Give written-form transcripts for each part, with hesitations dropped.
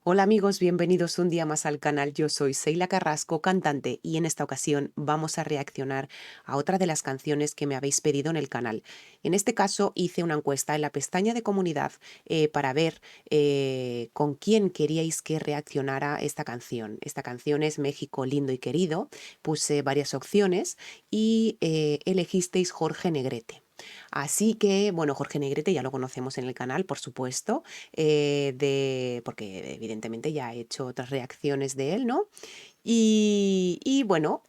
Hola amigos, bienvenidos un día más al canal. Yo soy Seila Carrasco, cantante, y en esta ocasión vamos a reaccionar a otra de las canciones que me habéis pedido en el canal. En este caso hice una encuesta en la pestaña de comunidad para ver con quién queríais que reaccionara esta canción. Esta canción es México lindo y querido. Puse varias opciones y elegisteis Jorge Negrete. Así que, bueno, Jorge Negrete ya lo conocemos en el canal, por supuesto, porque evidentemente ya he hecho otras reacciones de él, ¿no? Y bueno,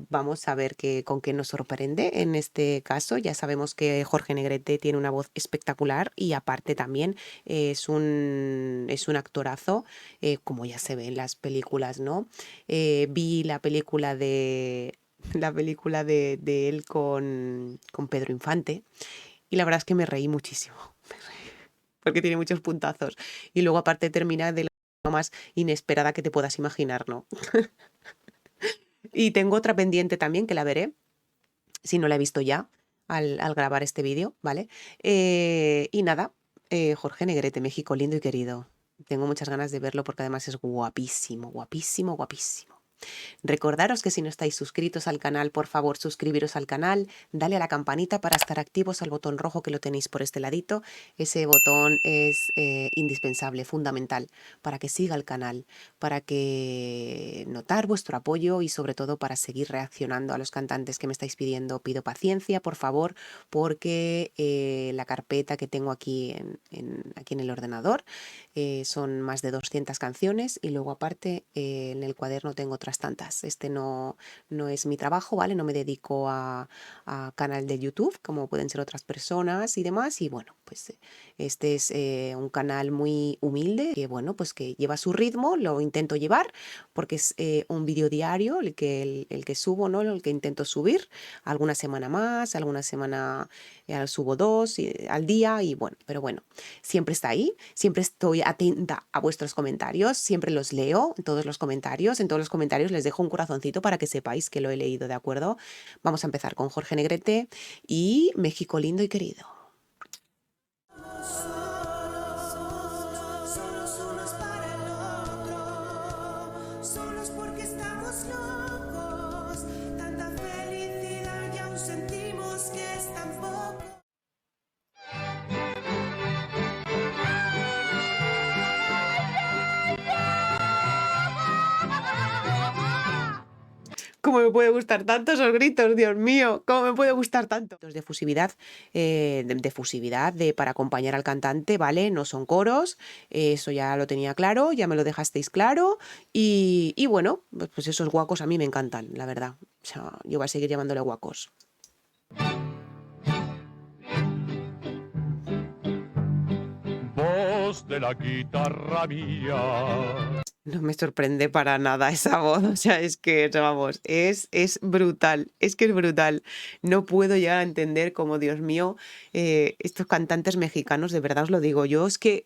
vamos a ver con qué nos sorprende en este caso. Ya sabemos que Jorge Negrete tiene una voz espectacular y aparte también es un actorazo, como ya se ve en las películas, ¿no? Vi la película de él con Pedro Infante y la verdad es que me reí muchísimo porque tiene muchos puntazos. Y luego aparte termina de la forma más inesperada que te puedas imaginar, ¿no? Y tengo otra pendiente también que la veré, si no la he visto ya, al grabar este vídeo, ¿vale? Y nada, Jorge Negrete, México lindo y querido. Tengo muchas ganas de verlo porque además es guapísimo, guapísimo, guapísimo. Recordaros que si no estáis suscritos al canal, por favor suscribiros al canal, dale a la campanita para estar activos, al botón rojo que lo tenéis por este ladito. Ese botón es indispensable, fundamental, para que siga el canal, para que notar vuestro apoyo y sobre todo para seguir reaccionando a los cantantes que me estáis pidiendo. Pido paciencia, por favor, porque la carpeta que tengo aquí aquí en el ordenador son más de 200 canciones y luego aparte en el cuaderno tengo otras tantas. Este no es mi trabajo, ¿vale? No me dedico a canal de YouTube, como pueden ser otras personas y demás. Y bueno, pues este es un canal muy humilde, que bueno, pues que lleva su ritmo, lo intento llevar, porque es un vídeo diario el que subo, ¿no? El que intento subir, alguna semana más, alguna semana subo dos al día y bueno, pero bueno, siempre está ahí, siempre estoy atenta a vuestros comentarios, siempre los leo, en todos los comentarios les dejo un corazoncito para que sepáis que lo he leído, ¿de acuerdo? Vamos a empezar con Jorge Negrete y México lindo y querido. Solos unos para el otro, solos porque estamos locos, tanta felicidad y aún sentimos que es tan poco. ¿Cómo me puede gustar tanto esos gritos, Dios mío? ¿Cómo me puede gustar tanto? De fusividad, para acompañar al cantante, ¿vale? No son coros, eso ya lo tenía claro, ya me lo dejasteis claro. Y bueno, pues esos guacos a mí me encantan, la verdad. O sea, yo voy a seguir llamándole guacos. Voz de la guitarra mía. No me sorprende para nada esa voz, o sea, es que, vamos, es brutal, es que es brutal. No puedo llegar a entender cómo, Dios mío, estos cantantes mexicanos, de verdad os lo digo, yo es que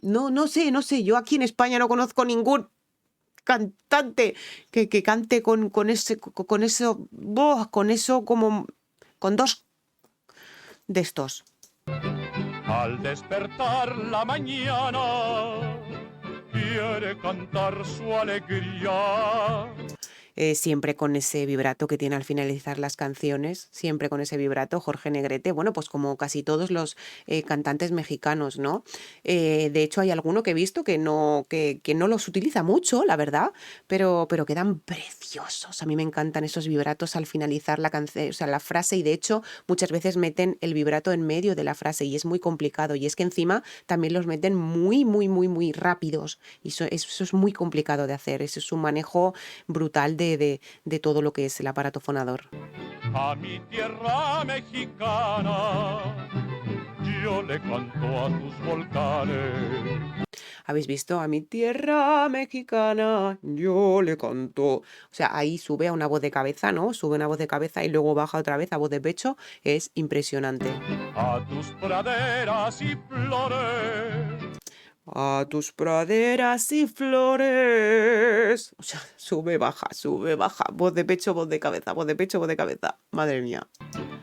no sé, yo aquí en España no conozco ningún cantante que cante con eso, con eso como, con dos de estos. Al despertar la mañana, quiere cantar su alegría. Siempre con ese vibrato que tiene al finalizar las canciones, siempre con ese vibrato, Jorge Negrete, bueno, pues como casi todos los cantantes mexicanos, ¿no? De hecho, hay alguno que he visto que no los utiliza mucho, la verdad, pero quedan preciosos. A mí me encantan esos vibratos al finalizar la canción, o sea, la frase, y de hecho, muchas veces meten el vibrato en medio de la frase y es muy complicado. Y es que encima también los meten muy rápidos. Y eso es muy complicado de hacer. Eso es un manejo brutal de todo lo que es el aparato fonador. A mi tierra mexicana, yo le canto a tus volcanes. ¿Habéis visto? A mi tierra mexicana yo le canto. O sea, ahí sube a una voz de cabeza, ¿no? Sube una voz de cabeza y luego baja otra vez a voz de pecho. Es impresionante. A tus praderas y flores. A tus praderas y flores. O sea, sube, baja, voz de pecho, voz de cabeza, voz de pecho, voz de cabeza. Madre mía.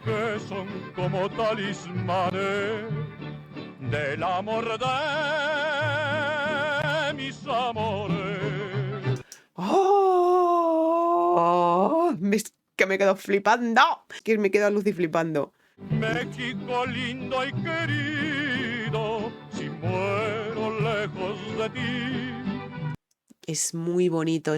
Que son como talismanes del amor de mis amores. ¡Oh! Es que me quedo flipando. Que me quedo Lucy flipando. México lindo y querido, si muero lejos de ti. Es muy bonito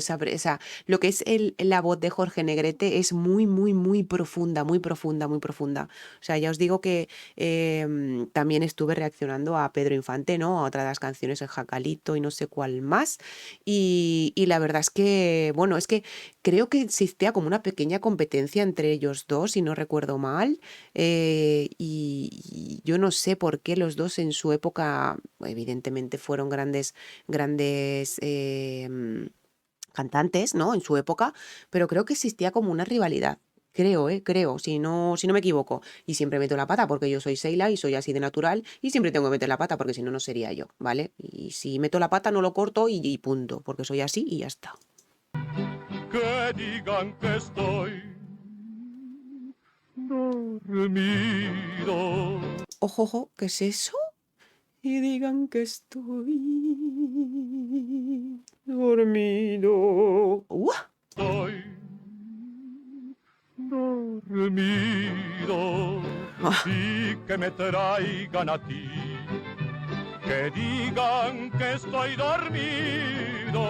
lo que es la voz de Jorge Negrete es muy, muy, muy profunda, muy profunda, muy profunda. O sea, ya os digo que también estuve reaccionando a Pedro Infante, ¿no? A otra de las canciones, el Jacalito y no sé cuál más. Y la verdad es que, bueno, es que creo que existía como una pequeña competencia entre ellos dos, si no recuerdo mal. Y yo no sé por qué los dos en su época, evidentemente, fueron grandes cantantes, ¿no? En su época, pero creo que existía como una rivalidad. Creo, si no me equivoco. Y siempre meto la pata porque yo soy Seila y soy así de natural y siempre tengo que meter la pata porque si no, no sería yo, ¿vale? Y si meto la pata no lo corto y punto, porque soy así y ya está. Que digan que estoy dormido. Ojo, ojo, ¿qué es eso? Y digan que estoy dormido. ¡Uah! Estoy dormido Ah, y que me traigan a ti, que digan que estoy dormido.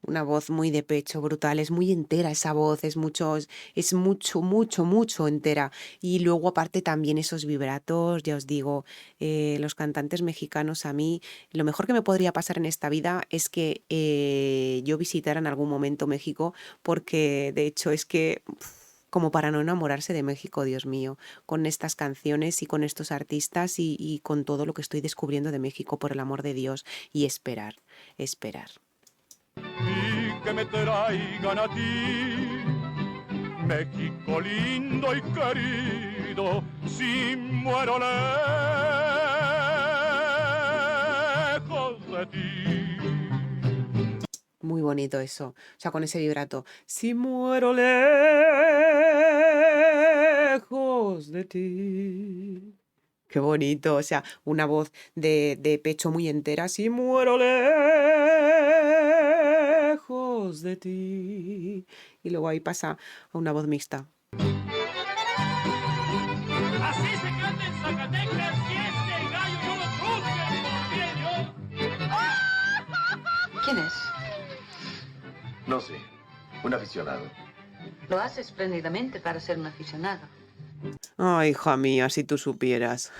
una voz muy de pecho, brutal, es muy entera esa voz, es mucho, mucho entera. Y luego aparte también esos vibratos, ya os digo, los cantantes mexicanos a mí, lo mejor que me podría pasar en esta vida es que yo visitara en algún momento México, porque de hecho es que como para no enamorarse de México, Dios mío, con estas canciones y con estos artistas y con todo lo que estoy descubriendo de México, por el amor de Dios, y esperar. Y que me traigan a ti, México lindo y querido, si muero lejos de ti. Muy bonito eso, o sea, con ese vibrato. Si muero lejos de ti. Qué bonito, o sea, una voz de pecho muy entera. Si muero lejos de ti. Y luego ahí pasa a una voz mixta. Así se canta en Zacatecas y este gallo no lo juzguen, por Dios. ¿Quién es? No sé, un aficionado. Lo hace espléndidamente para ser un aficionado. Ay, hija mía, si tú supieras.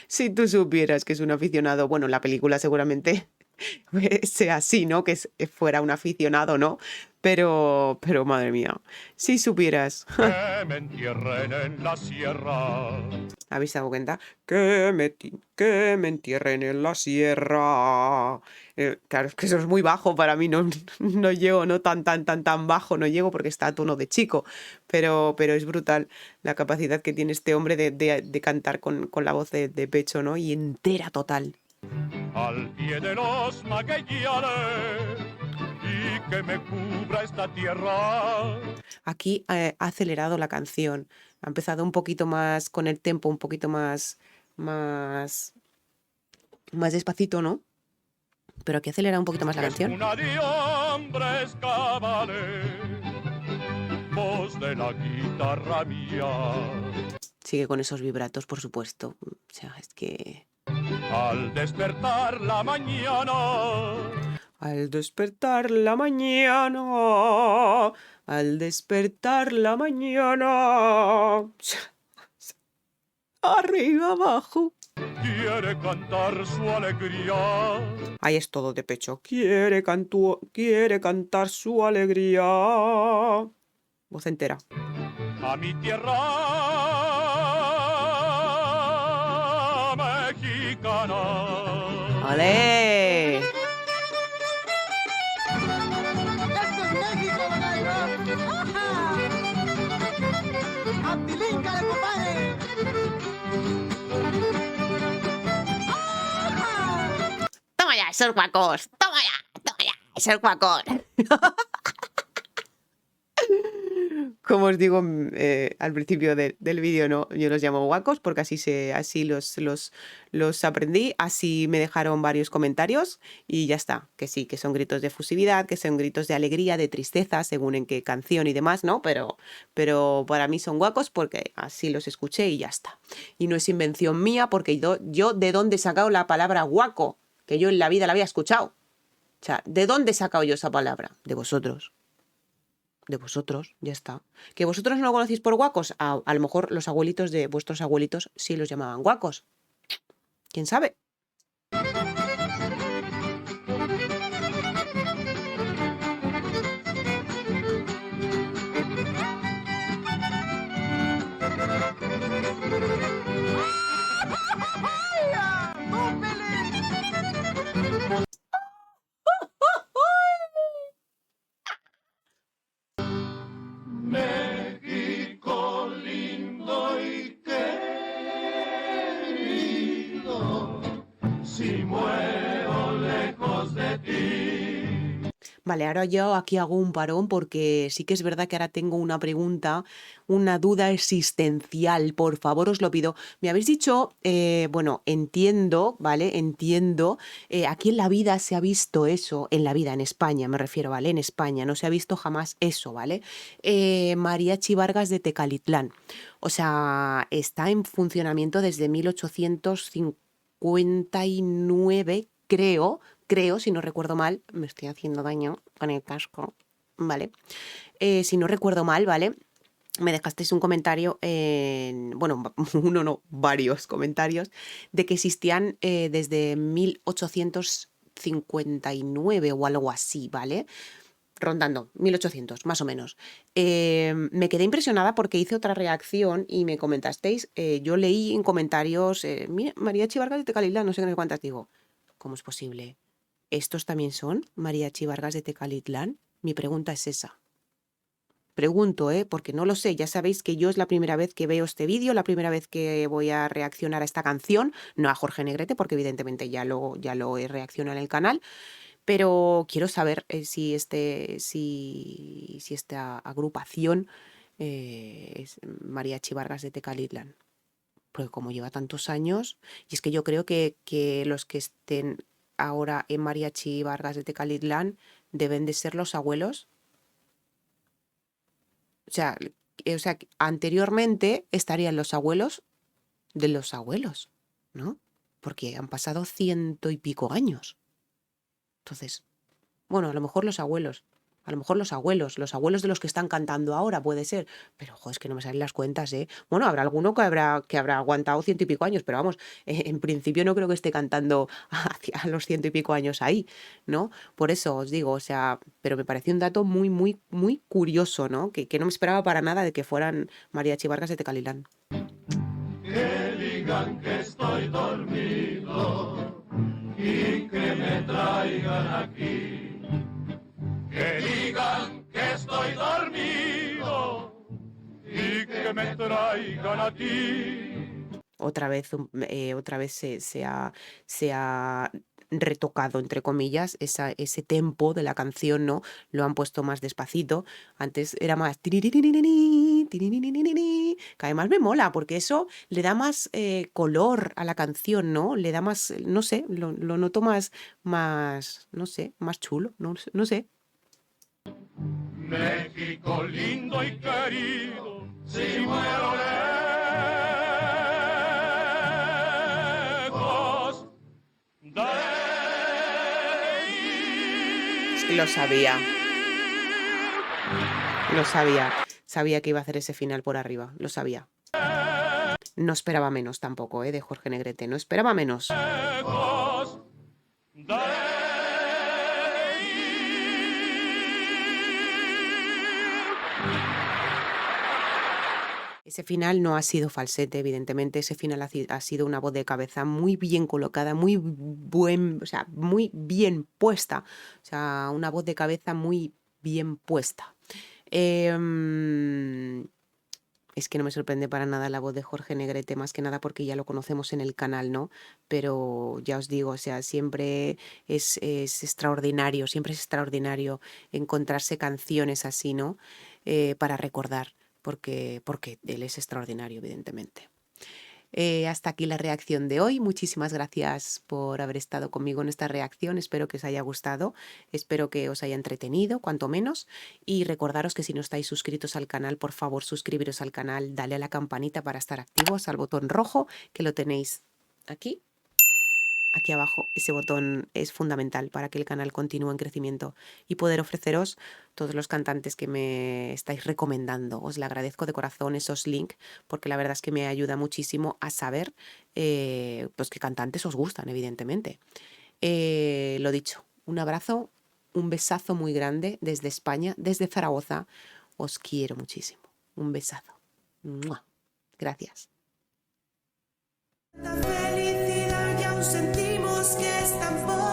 Si tú supieras que es un aficionado. Bueno, la película seguramente sea así, ¿no? Que fuera un aficionado, ¿no? Pero madre mía, si supieras. Que me entierren en la sierra. ¿Habéis dado cuenta? Que me entierren en la sierra. Claro, es que eso es muy bajo para mí, no llego, no tan bajo, no llego porque está a tono de chico, pero es brutal la capacidad que tiene este hombre de cantar con la voz de pecho, ¿no? Y entera total. Al pie de los Magallanes y que me cubra esta tierra. Aquí ha acelerado la canción, ha empezado un poquito más con el tempo, un poquito más despacito, ¿no? Pero aquí acelera un poquito más la canción. Una de hombres cabales, voz de la guitarra mía. Sigue con esos vibratos, por supuesto. O sea, es que... Al despertar la mañana, Al despertar la mañana, al despertar la mañana, arriba, abajo. quiere cantar su alegría. Ahí es todo de pecho. Quiere cantar su alegría. Voz entera. A mi tierra mexicana. ¡Ole! ¡Esto es México, Banaira! ¡A Pilíncale, compadre! ¡Toma ya, esos guacos! ¡Toma ya, esos guacos! Como os digo al principio del vídeo, ¿no? Yo los llamo guacos porque así los aprendí, así me dejaron varios comentarios y ya está. Que sí, que son gritos de efusividad, que son gritos de alegría, de tristeza, según en qué canción y demás, ¿no? Pero para mí son guacos porque así los escuché y ya está. Y no es invención mía porque yo ¿de dónde he sacado la palabra guaco? Que yo en la vida la había escuchado. O sea, ¿de dónde he sacado yo esa palabra? De vosotros. De vosotros, ya está. ¿Que vosotros no lo conocéis por guacos? A lo mejor los abuelitos de vuestros abuelitos sí los llamaban guacos. ¿Quién sabe? México lindo y querido, si muero lejos de ti. Vale, ahora yo aquí hago un parón porque sí que es verdad que ahora tengo una pregunta, una duda existencial. Por favor, os lo pido. Me habéis dicho, bueno, entiendo, ¿vale? Entiendo. Aquí en la vida se ha visto eso, en la vida, en España me refiero, ¿vale? En España no se ha visto jamás eso, ¿vale? Mariachi Vargas de Tecalitlán. O sea, está en funcionamiento desde 1859, creo, si no recuerdo mal, me estoy haciendo daño con el casco, ¿vale? Si no recuerdo mal, ¿vale? Me dejasteis un comentario, bueno, uno no, varios comentarios, de que existían desde 1859 o algo así, ¿vale? Rondando, 1800, más o menos. Me quedé impresionada porque hice otra reacción y me comentasteis, yo leí en comentarios, mira, Mariachi Vargas de Tecalitlán, no sé qué cuántas, digo, ¿cómo es posible? ¿Estos también son Mariachi Vargas de Tecalitlán? Mi pregunta es esa. Pregunto, porque no lo sé. Ya sabéis que yo es la primera vez que veo este vídeo, la primera vez que voy a reaccionar a esta canción, no a Jorge Negrete, porque evidentemente ya lo he reaccionado en el canal, pero quiero saber si esta agrupación es Mariachi Vargas de Tecalitlán. Porque como lleva tantos años, y es que yo creo que los que estén ahora en Mariachi Vargas de Tecalitlán deben de ser los abuelos. O sea, anteriormente estarían los abuelos de los abuelos, ¿no? Porque han pasado 100 y pico años. Entonces, bueno, a lo mejor los abuelos de los que están cantando ahora puede ser, pero es que no me salen las cuentas, ¿eh? Bueno, habrá alguno que habrá aguantado 100 y pico años, pero vamos, en principio no creo que esté cantando hacia los 100 y pico años ahí, ¿no? Por eso os digo, o sea, pero me pareció un dato muy, muy, muy curioso, ¿no? Que no me esperaba para nada de que fueran Mariachi Vargas de Tecalitlán. Que digan que estoy dormido y que me traigan aquí. Que digan que estoy dormido y que me traigan a ti. Otra vez se ha retocado, entre comillas, ese tempo de la canción, ¿no? Lo han puesto más despacito. Antes era más tiririririri, tiririririri, que además me mola, porque eso le da más color a la canción, ¿no? Le da más, no sé, lo noto más, no sé, más chulo, no sé. México lindo y querido, si muero lejos de Lo sabía que iba a hacer ese final por arriba, lo sabía. No esperaba menos tampoco, de Jorge Negrete, no esperaba menos. lejos de Ese final no ha sido falsete, evidentemente. Ese final ha sido una voz de cabeza muy bien colocada, muy bien puesta. O sea, una voz de cabeza muy bien puesta. Es que no me sorprende para nada la voz de Jorge Negrete, más que nada porque ya lo conocemos en el canal, ¿no? Pero ya os digo, o sea, siempre es extraordinario, siempre es extraordinario encontrarse canciones así, ¿no? para recordar, porque él es extraordinario, evidentemente. Hasta aquí la reacción de hoy. Muchísimas gracias por haber estado conmigo en esta reacción. Espero que os haya gustado, espero que os haya entretenido, cuanto menos. Y recordaros que si no estáis suscritos al canal, por favor suscribiros al canal, dale a la campanita para estar activos, al botón rojo que lo tenéis aquí abajo. Ese botón es fundamental para que el canal continúe en crecimiento y poder ofreceros todos los cantantes que me estáis recomendando. Os le agradezco de corazón esos links, porque la verdad es que me ayuda muchísimo a saber pues qué cantantes os gustan, evidentemente. Lo dicho, un abrazo, un besazo muy grande desde España, desde Zaragoza. Os quiero muchísimo. Un besazo. ¡Mua! Gracias. Tanta felicidad y aún sentimos que es tan poco.